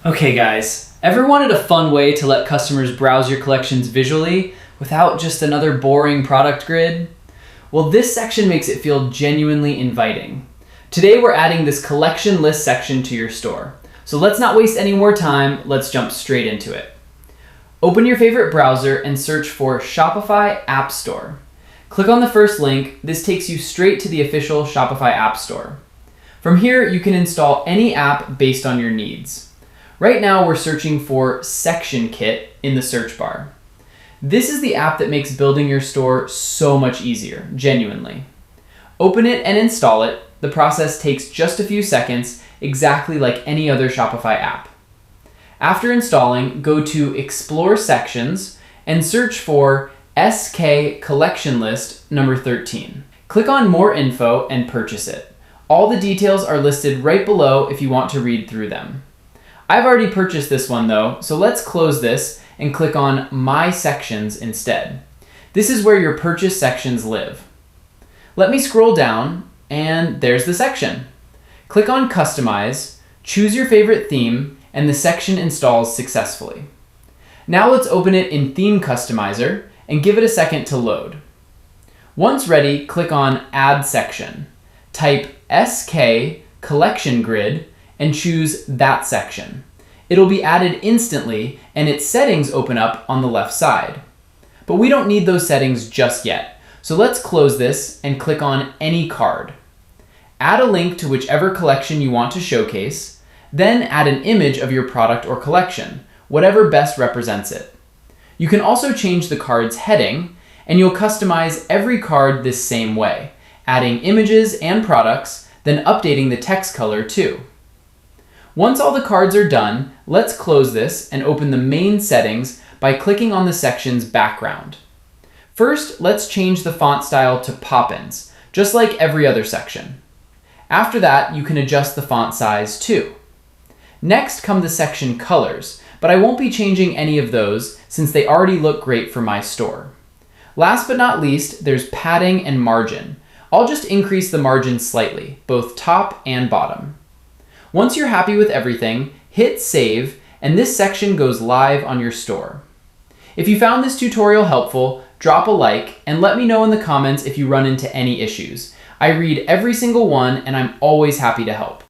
Okay guys, ever wanted a fun way to let customers browse your collections visually without just another boring product grid? Well, this section makes it feel genuinely inviting. Today we're adding this collection list section to your store. So let's not waste any more time, let's jump straight into it. Open your favorite browser and search for Shopify App Store. Click on the first link. This takes you straight to the official Shopify App Store. From here, you can install any app based on your needs. Right now, we're searching for Section Kit in the search bar. This is the app that makes building your store so much easier, genuinely. Open it and install it. The process takes just a few seconds, exactly like any other Shopify app. After installing, go to Explore Sections and search for SK Collection List number 13. Click on More Info and purchase it. All the details are listed right below if you want to read through them. I've already purchased this one though, so let's close this and click on My Sections instead. This is where your purchase sections live. Let me scroll down and there's the section. Click on Customize, choose your favorite theme, and the section installs successfully. Now let's open it in Theme Customizer and give it a second to load. Once ready, click on Add Section. Type SK Collection Grid and choose that section. It'll be added instantly and its settings open up on the left side. But we don't need those settings just yet, so let's close this and click on Any Card. Add a link to whichever collection you want to showcase, then add an image of your product or collection, whatever best represents it. You can also change the card's heading, and you'll customize every card this same way, adding images and products, then updating the text color too. Once all the cards are done, let's close this and open the main settings by clicking on the section's background. First, let's change the font style to Poppins, just like every other section. After that, you can adjust the font size too. Next come the section colors, but I won't be changing any of those since they already look great for my store. Last but not least, there's padding and margin. I'll just increase the margin slightly, both top and bottom. Once you're happy with everything, hit save, and this section goes live on your store. If you found this tutorial helpful, drop a like and let me know in the comments if you run into any issues. I read every single one and I'm always happy to help.